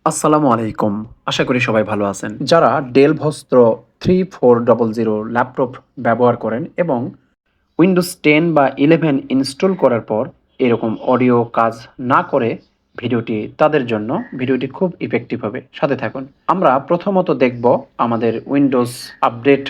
আসসালামু আলাইকুম। আশা করি সবাই ভালো আছেন। যারা ডেল ভস্ত্র 3400 ল্যাপটপ ব্যবহার করেন এবং উইন্ডোজ 10 বা 11 ইনস্টল করার পর এরকম অডিও কাজ না করে ভিডিওটি তাদের জন্য ভিডিওটি খুব ইফেক্টিভ হবে। সাথে থাকুন। আমরা প্রথমত দেখব আমাদের উইন্ডোজ আপডেট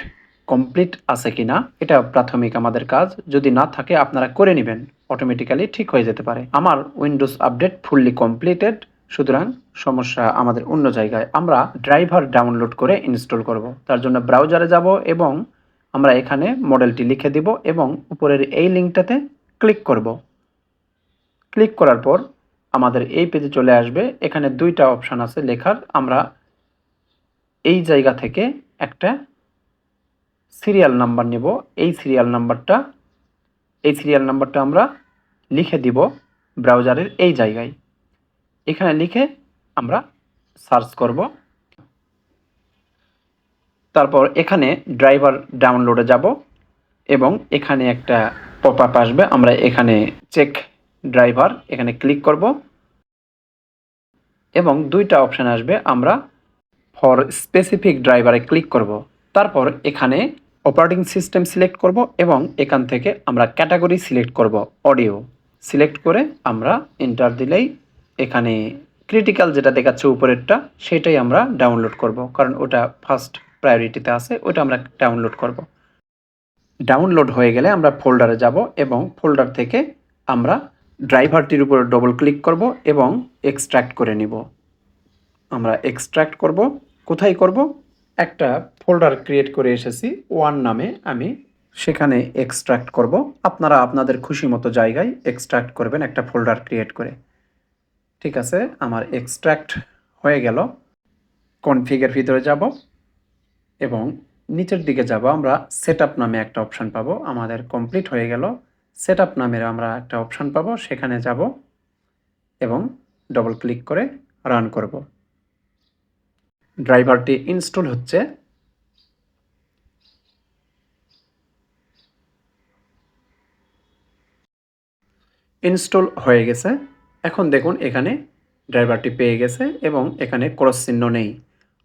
কমপ্লিট আছে কিনা। এটা প্রাথমিক আমাদের কাজ। যদি না থাকে আপনারা করে নেবেন। অটোমেটিক্যালি ঠিক হয়ে যেতে পারে। আমার উইন্ডোজ আপডেট ফুললি কমপ্লিটেড। সুতরাং সমস্যা আমাদের অন্য জায়গায়। আমরা ড্রাইভার ডাউনলোড করে ইনস্টল করব। তার জন্য ব্রাউজারে যাব এবং আমরা এখানে মডেলটি লিখে দিব এবং উপরের এই লিঙ্কটাতে ক্লিক করব। ক্লিক করার পর আমাদের এই পেজে চলে আসবে। এখানে দুইটা অপশান আছে লেখার। আমরা এই জায়গা থেকে একটা সিরিয়াল নাম্বার নেব। এই সিরিয়াল নাম্বারটা আমরা লিখে দিব ব্রাউজারের এই জায়গায়। এখানে লিখে আমরা সার্চ করব। তারপর এখানে ড্রাইভার ডাউনলোডে যাব এবং এখানে একটা পপ আপ আসবে। আমরা এখানে চেক ড্রাইভার এখানে ক্লিক করব এবং দুইটা অপশান আসবে। আমরা ফর স্পেসিফিক ড্রাইভারে ক্লিক করব। তারপর এখানে অপারেটিং সিস্টেম সিলেক্ট করব এবং এখান থেকে আমরা ক্যাটাগরি সিলেক্ট করব। অডিও সিলেক্ট করে আমরা এন্টার দিলেই এখানে ক্রিটিক্যাল যেটা দেখাচ্ছে উপরেরটা সেটাই আমরা ডাউনলোড করব, কারণ ওটা ফার্স্ট প্রায়োরিটিতে আছে, ওটা আমরা ডাউনলোড করব। ডাউনলোড হয়ে গেলে আমরা ফোল্ডারে যাব এবং ফোল্ডার থেকে আমরা ড্রাইভারটির উপর ডবল ক্লিক করব এবং এক্সট্র্যাক্ট করে নিব। আমরা এক্সট্র্যাক্ট করব। কোথায় করব? একটা ফোল্ডার ক্রিয়েট করে এসেছি ওয়ান নামে, আমি সেখানে এক্সট্র্যাক্ট করব। আপনারা আপনাদের খুশি মতো জায়গায় এক্সট্র্যাক্ট করবেন একটা ফোল্ডার ক্রিয়েট করে। ঠিক আছে, আমার এক্সট্র্যাক্ট হয়ে গেল। কনফিগের ভিতরে যাব এবং নিচের দিকে যাব। আমরা সেটআপ নামে একটা অপশান পাবো। আমাদের কমপ্লিট হয়ে গেল। সেটআপ নামের আমরা একটা অপশান পাবো, সেখানে যাব এবং ডবল ক্লিক করে রান করব। ড্রাইভারটি ইনস্টল হচ্ছে। ইনস্টল হয়ে গেছে। এখন দেখুন এখানে ড্রাইভারটি পেয়ে গেছে এবং এখানে ক্রস চিহ্ন নেই।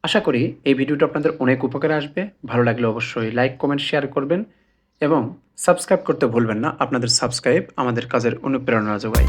আশা করি এই ভিডিওটা আপনাদের অনেক উপকারে আসবে। ভালো লাগলে অবশ্যই লাইক, কমেন্ট, শেয়ার করবেন এবং সাবস্ক্রাইব করতে ভুলবেন না। আপনাদের সাবস্ক্রাইব আমাদের কাজের অনুপ্রেরণা যোগায়।